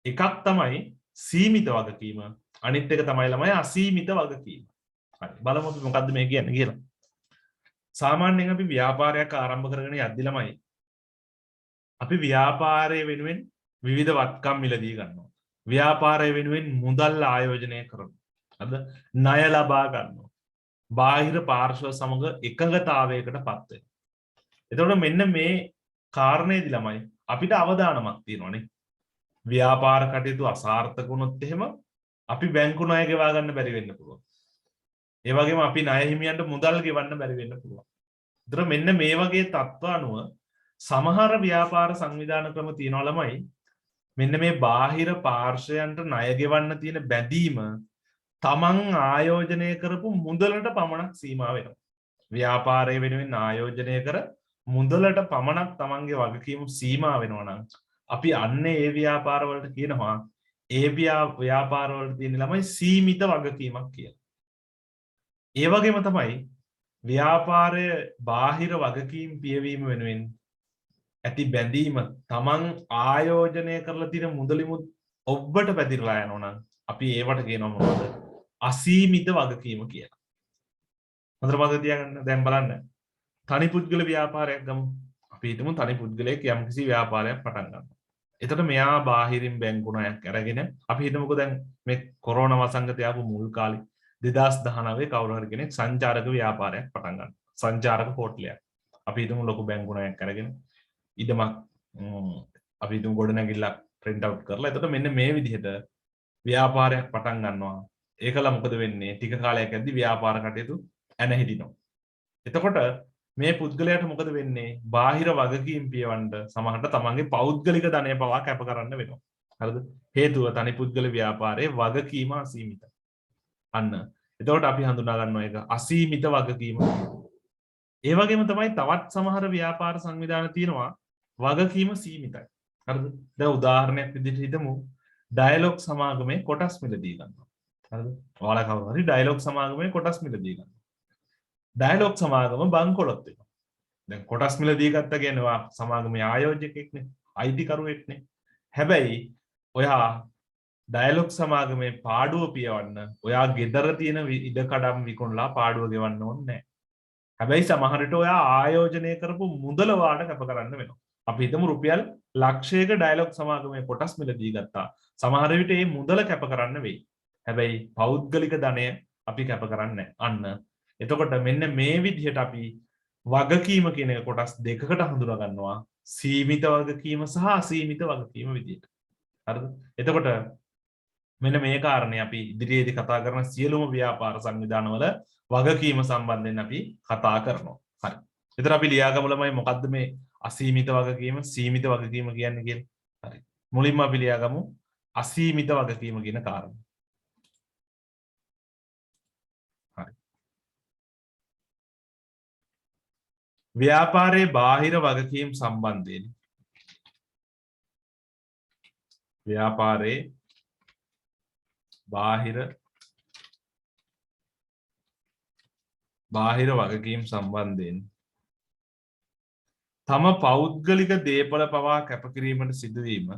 එකක් තමයි සීමිත වගකීම, අනිත් එක තමයි ළමයි අසීමිත වගකීම. හරි. බලමු අපි මොකද්ද මේ කියන්නේ කියලා. සාමාන්‍යයෙන් අපි ව්‍යාපාරයක් ආරම්භ කරගෙන යද්දි ළමයි අපි ව්‍යාපාරය වෙනුවෙන් විවිධ වත්කම් මිලදී ගන්නවා. ව්‍යාපාරය වෙනුවෙන් මුදල් ආයෝජනය කරනවා. අද ණය ලබා ගන්නවා. බාහිර පාර්ශ්ව සමග එකඟතාවයකට පත් වෙනවා. එතකොට මෙන්න මේ කාරණේදී ළමයි අපිට අවදානමක් තියෙනවානේ. ව්‍යාපාර කටයුතු අසාර්ථක වුණොත් එහෙම අපි බැංකු ණය ගෙවා ගන්න බැරි වෙන්න පුළුවන්. ඒ වගේම අපි ණය හිමියන්ට මුදල් ගෙවන්න බැරි වෙන්න පුළුවන්. ඒතර මෙන්න මේ වගේ තත්ත්ව අනුව සමහර ව්‍යාපාර සංවිධාන ක්‍රම තියෙනවා ළමයි. මෙන්න මේ බාහිර පාර්ශ්වයන්ට ණය ගෙවන්න තියෙන බැඳීම තමන් ආයෝජනය කරපු මුදලට පමණක් සීමා වෙනවා. ව්‍යාපාරය වෙනුවෙන් ආයෝජනය කර මුදලට පමණක් තමන්ගේ වගකීම් සීමා වෙනවා නම් අපි අන්න ඒ ව්‍යාපාරවලට කියනවා ඒ ව්‍යාපාරවලට තියෙන ළමයි සීමිත වගකීමක් කියලා. ඒ වගේම තමයි ව්‍යාපාරයේ බාහිර වගකීම් පියවීම වෙනුවෙන් ඇති බැඳීම තමන් ආයෝජනය කරලා තියෙන මුදලිමුත් ඔබට පැතිරලා යනවා නම් අපි ඒවට කියනවා මොකද? අසීමිත වගකීම කියලා. හොඳට මතක තියාගන්න. දැන් බලන්න. තනි පුද්ගල ව්‍යාපාරයක් ගමු. අපි හිතමු තනි පුද්ගලයෙක් යම්කිසි ව්‍යාපාරයක් පටන් ගන්නවා. එතකොට මෙයා බාහිරින් බැංකු ණයක් අරගෙන අපි හිතමුකෝ දැන් මේ කොරෝනා වසංගතය ආපු මුල් කාලේ 2019 කවුරු හරි කෙනෙක් සංචාරක ව්‍යාපාරයක් පටන් ගන්නවා. සංචාරක හෝටලයක්. අපි හිතමු ලොකු බැංකු ණයක් අරගෙන ඉදමක් අපි හිතමු ගොඩනැගිල්ලක් print out කරලා. එතකොට මෙන්න මේ විදිහට ව්‍යාපාරයක් පටන් ගන්නවා. ඒකලා මොකද වෙන්නේ? ටික කාලයක් යද්දි ව්‍යාපාර කටයුතු ඇන හිටිනවා. එතකොට මේ පුද්ගලයාට මොකද වෙන්නේ? බාහිර වගකීම් පියවන්න සමහරට තමන්ගේ පෞද්ගලික ධනය පවා කැප කරන්න වෙනවා. හරිද? හේතුව තනි පුද්ගල ව්‍යාපාරයේ වගකීම අසීමිතයි. අන්න. එතකොට අපි හඳුනා ගන්නවා ඒක අසීමිත වගකීම. ඒ වගේම තමයි තවත් සමහර ව්‍යාපාර සංවිධාන තියෙනවා වගකීම සීමිතයි. හරිද? දැන් උදාහරණයක් විදිහට හිතමු ඩයලොග් සමාගමේ කොටස් මිලදී ගන්නවා. හරිද? ඔයාලා කවුරු හරි ඩයලොග් සමාගමේ කොටස් මිලදී ගන්නවා. ඩයලොග් සමාගම බංකොලොත් වෙනවා. දැන් කොටස් මිලදී ගත්ත කියනවා සමාගමේ ආයෝජකෙක්නේ, අයිතිකරුවෙක්නේ. හැබැයි ඔයා ඩයලොග් සමාගමේ පාඩුව පියවන්න ඔයා ගෙදර තියෙන ඉඩකඩම් විකුණලා පාඩුව ගෙවන්න ඕනේ නැහැ. හැබැයි සමහර විට ඔයා ආයෝජනය කරපු මුදල වාට කැප කරන්න වෙනවා. අපි හිතමු රුපියල් ලක්ෂයක ඩයලොග් සමාගමේ කොටස් මිලදී ගත්තා. සමහර විට මේ මුදල කැප කරන්න වෙයි. හැබැයි පෞද්ගලික ධනය අපි කැප කරන්නේ අන්න. එතකොට මෙන්න මේ විදිහට අපි වගකීම කියන කොටස් දෙකකට හඳුනා ගන්නවා. සීමිත වගකීම සහ අසීමිත වගකීම විදිහට. හරිද? එතකොට මෙන්න මේ කාරණේ අපි ඉදිරියේදී කතා කරන සියලුම ව්‍යාපාර සංවිධානවල වගකීම සම්බන්ධයෙන් අපි කතා කරනවා. හරි. එතන අපි ලියාගමු ළමයි මොකද්ද මේ අසීමිත වගකීම සීමිත වගකීම කියන්නේ කියලා. හරි. මුලින්ම අපි ලියාගමු අසීමිත වගකීම කියන කාරණේ. හරි. ව්‍යාපාරයේ බාහිර වගකීම් සම්බන්ධයෙන් ව්‍යාපාරයේ බාහිර වගකීම් සම්බන්ධයෙන් තම පෞද්ගලික දේපල පවා කැපකිරීමට සිදුවීම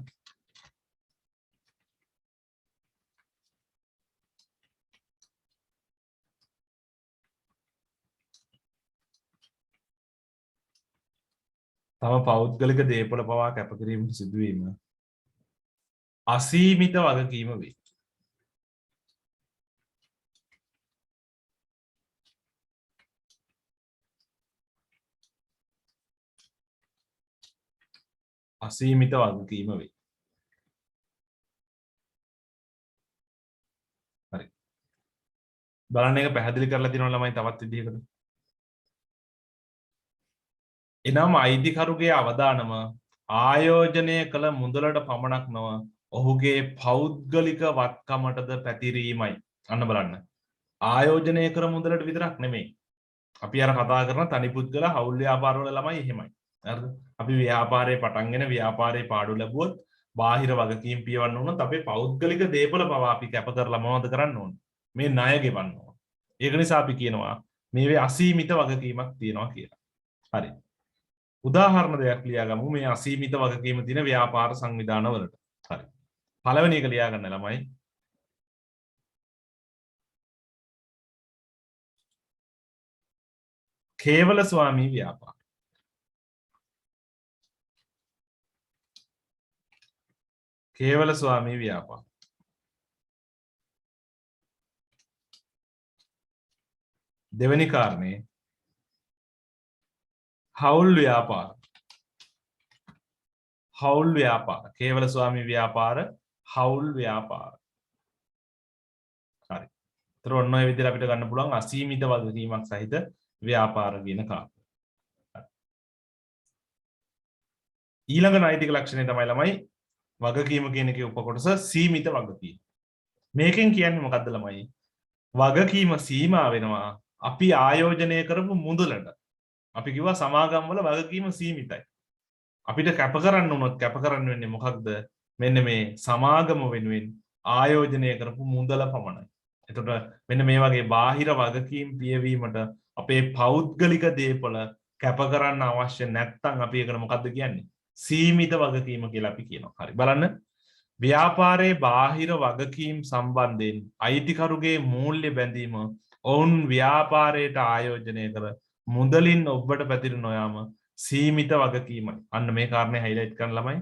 අසීමිත වගකීම වේ. අසීමිත වගකීම වේ. හරි. බලන්න එක පැහැදිලි කරලා දෙනවා ළමයි තවත් විදිහකට. එනම් අයිතිකරුගේ අවදානම ආයෝජනය කළ මුදලට පමණක් නොව ඔහුගේ පෞද්ගලික වත්කමටද පැතිරීමයි. අන්න බලන්න. ආයෝජනය කර මුදලට විතරක් නෙමෙයි. අපි අර කතා කරන තනි පුද්ගල හවුල් ව්‍යාපාරවල ළමයි එහෙමයි. හරිද? අපි ව්‍යාපාරේ පටන්ගෙන ව්‍යාපාරේ පාඩු ලැබුවොත් බාහිර වගකීම් පියවන්න උනොත් අපේ පෞද්ගලික දේපල පවා අපි කැප කරලා මොනවද කරන්න ඕන? මේ ණය ගෙවන්න ඕන. ඒක නිසා අපි කියනවා මේ අසීමිත වගකීමක් තියෙනවා කියලා. හරි. උදාහරණ දෙයක් ලියාගමු මේ අසීමිත වගකීම තියෙන ව්‍යාපාර සංවිධාන වලට. හරි. පළවෙනි එක ලියා ගන්න ළමයි. කේවල ස්වාමී ව්‍යාපාර. කේවල ස්වාමී ව්‍යාපාර. දෙවෙනි කාරණේ හවුල් ව්‍යාපාර. හවුල් ව්‍යාපාර. කේවල ස්වාමී ව්‍යාපාර හවුල් ව්‍යාපාර. හරි. ඒතර ඔන්න ඔය විදිහට අපිට ගන්න පුළුවන් අසීමිත වගකීමක් සහිත ව්‍යාපාර කියන කාරණා. ඊළඟ නෛතික ලක්ෂණය තමයි ළමයි වගකීම කියන එකේ උපකොටස සීමිත වගකීම. මේකෙන් කියන්නේ මොකද්ද ළමයි? වගකීම සීමා වෙනවා අපි ආයෝජනය කරපු මුදලට. අපි කිව්වා සමාගම් වල වගකීම සීමිතයි. අපිට කැප කරන්න උනොත් කැප කරන්න වෙන්නේ මොකක්ද? මෙන්න මේ සමාගම වෙනුවෙන් ආයෝජනය කරපු මුදල පමණයි. එතකොට මෙන්න මේ වගේ බාහිර වගකීම් පියවීමට අපේ පෞද්ගලික දේපල කැප කරන්න අවශ්‍ය නැත්නම් අපි ඒකට මොකද්ද කියන්නේ? සීමිත වගකීම කියලා අපි කියනවා. හරි බලන්න. ව්‍යාපාරයේ බාහිර වගකීම් සම්බන්ධයෙන් අයිතිකරුගේ මූල්‍ය බැඳීම ඔවුන් ව්‍යාපාරයට ආයෝජනය කර මුදලින් ඔබට පැතිර නොයාම සීමිත වගකීමයි. අන්න මේ කාරණේ හයිලයිට් කරන්න ළමයි.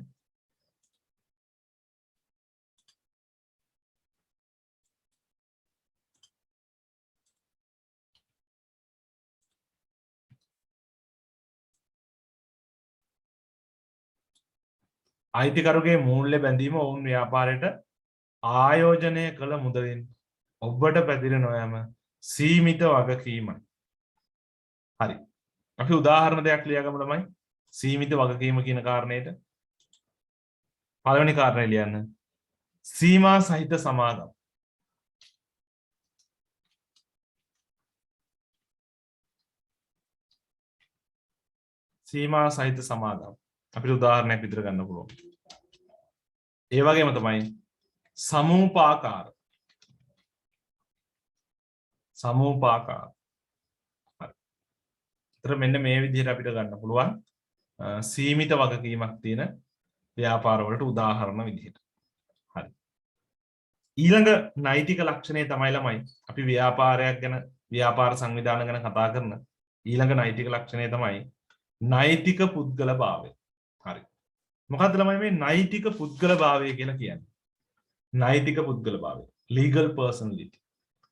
අයිතිකරුගේ මූල්‍ය බැඳීම ඔවුන් ව්‍යාපාරයට ආයෝජනය කළ මුදලින් ඔබට පැතිර නොයම සීමිත වගකීමයි. හරි. අපි උදාහරණ දෙයක් ලියාගමු ළමයි. සීමිත වගකීම කියන කාරණේට. පළවෙනි කාරණේ ලියන්න. සීමා සහිත සමාගම්. සීමා සහිත සමාගම්. අපිට උදාහරණයක් විතර ගන්න පුළුවන්. ඒ වගේම තමයි සමූපාකාර. සමූපාකාර. හරි. ඒතර මෙන්න මේ විදිහට අපිට ගන්න පුළුවන් සීමිත වගකීමක් තියෙන ව්‍යාපාර වලට උදාහරණ විදිහට. හරි. ඊළඟ නෛතික ලක්ෂණය තමයි ළමයි අපි ව්‍යාපාරයක් ගැන ව්‍යාපාර සංවිධාන ගැන කතා කරන ඊළඟ නෛතික ලක්ෂණය තමයි නෛතික පුද්ගල භාවය. හරි. මොකද්ද ළමයි මේ නෛතික පුද්ගල භාවය කියලා කියන්නේ? නෛතික පුද්ගල භාවය. legal personality.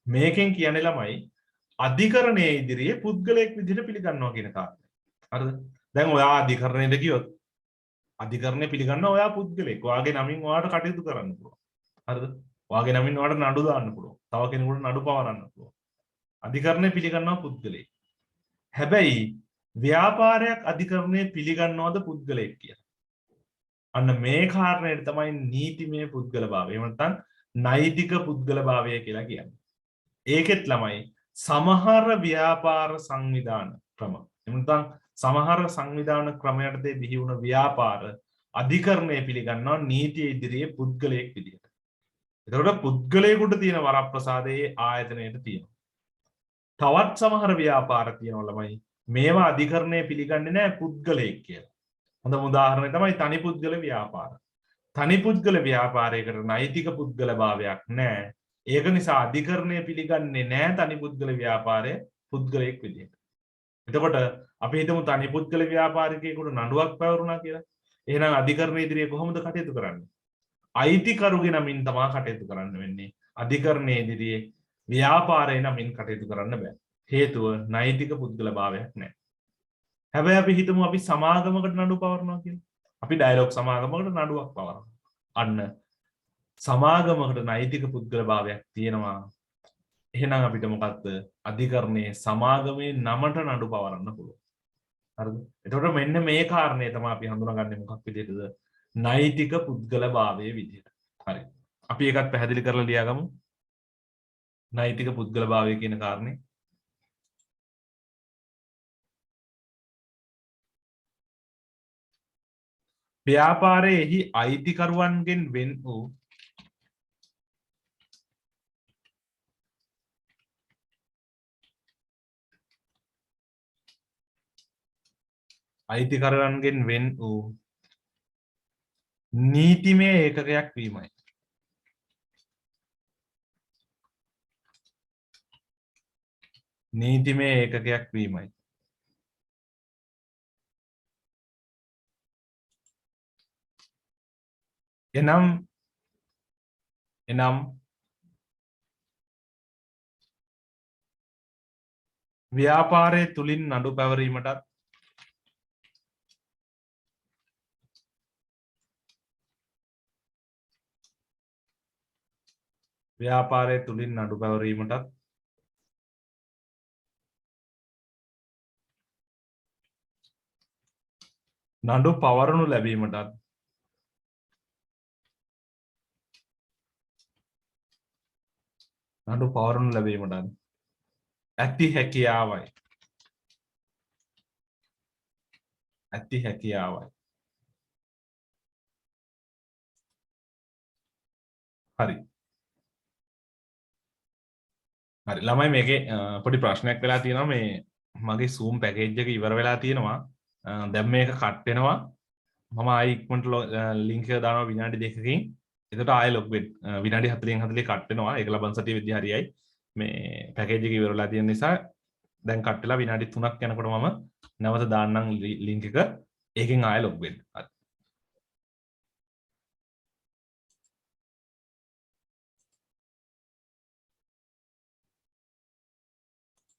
මේකෙන් කියන්නේ ළමයි අධිකරණයේ ඉදිරියේ පුද්ගලයෙක් විදිහට පිළිගන්නවා කියන කාරණය. හරිද? දැන් ඔයා අධිකරණයට ගියොත් අධිකරණය පිළිගන්නවා ඔයා පුද්ගලයෙක්. ඔයාගේ නමින් ඔයාට කටයුතු කරන්න පුළුවන්. හරිද? ඔයාගේ නමින් ඔයාට නඩු දාන්න පුළුවන්. තව කෙනෙකුට නඩු පවරන්න පුළුවන්. අධිකරණය පිළිගන්නවා පුද්ගලයෙක්. හැබැයි ව්‍යාපාරයක් අධිකරණය පිළිගන්නවද පුද්ගලයෙක් කියලා? අන්න මේ කාරණයට තමයි නීතිමය පුද්ගලභාවය. එහෙම නැත්නම් නෛතික පුද්ගලභාවය කියලා කියන්නේ. ඒකෙත් ළමයි සමහර ව්‍යාපාර සංවිධාන ක්‍රම. එහෙම නැත්නම් සමහර සංවිධාන ක්‍රමයටදී බිහි වුණ ව්‍යාපාර අධිකරණය පිළිගන්නවා නීතිය ඉදිරියේ පුද්ගලයෙක් විදිහට. එතකොට පුද්ගලයෙකුට තියෙන වරප්‍රසාදයේ ආයතනයට තියෙනවා. තවත් සමහර ව්‍යාපාර තියෙනවා ළමයි. මේවා අධිකරණය පිළිගන්නේ නැහැ පුද්ගලයෙක් කියලා. හොඳම උදාහරණය තමයි තනි පුද්ගල ව්‍යාපාර. තනි පුද්ගල ව්‍යාපාරයකට නෛතික පුද්ගල භාවයක් නැහැ. ඒක නිසා අධිකරණය පිළිගන්නේ නැහැ තනි පුද්ගල ව්‍යාපාරය පුද්ගලයෙක් විදිහට. එතකොට අපි හිතමු තනි පුද්ගල ව්‍යාපාරිකයෙකුට නඩුවක් පැවරුණා කියලා. එහෙනම් අධිකරණය ඉදිරියේ කොහොමද කටයුතු කරන්නේ? අයිතිකරුගේ නමින් තමයි කටයුතු කරන්න වෙන්නේ. අධිකරණය ඉදිරියේ ව්‍යාපාරය නමින් කටයුතු කරන්න බෑ. හේතුව නෛතික පුද්ගල භාවයක් නැහැ. හැබැයි අපි හිතමු අපි සමාගමකට නඩු පවරනවා කියලා. අපි ඩයලොග් සමාගමකට නඩුවක් පවරනවා. අන්න සමාගමකට නෛතික පුද්ගල භාවයක් තියෙනවා. එහෙනම් අපිට මොකක්ද? අධිකරණයේ සමාගමේ නමට නඩු පවරන්න පුළුවන්. හරිද? එතකොට මෙන්න මේ කාරණේ තමයි අපි හඳුනාගන්නේ මොකක් විදිහටද? නෛතික පුද්ගල භාවයේ විදිහට. හරි. අපි ඒකත් පැහැදිලි කරලා ලියාගමු. නෛතික පුද්ගල භාවය කියන කාරණේ ව්‍යාපාරයේහි අයිතිකරුවන්ගෙන් වෙන් වූ අයිතිකරුවන්ගෙන් වෙන් වූ නීතිමය ඒකකයක් වීමයි. නීතිමය ඒකකයක් වීමයි. එනම් ව්‍යාපාරයේ තුලින් නඩු පැවරීමටත් ව්‍යාපාරයේ තුලින් නඩු පැවරීමටත් නඩු පවරනු ලැබීමටත් ඇති හැකියාවයි. හරි. හරි ළමයි මේකේ පොඩි ප්‍රශ්නයක් වෙලා තියෙනවා මේ මගේ Zoom පැකේජ් එක ඉවර වෙලා තියෙනවා. දැන් මේක කට් වෙනවා. මම ආයි ඉක්මනට ලින්ක් එක දානවා විනාඩි 2කින්. එතකොට ආයෙ ලොග් වෙන්න විනාඩි 40න් 40 කට් වෙනවා. ඒක ලබන සතිය වෙද්දී හරියයි. මේ පැකේජ් එක ඉවර වෙලා තියෙන නිසා දැන් කට් වෙලා විනාඩි 3ක් යනකොට මම නැවත දාන්නම් ලින්ක් එක. ඒකෙන් ආයෙ ලොග් වෙන්න.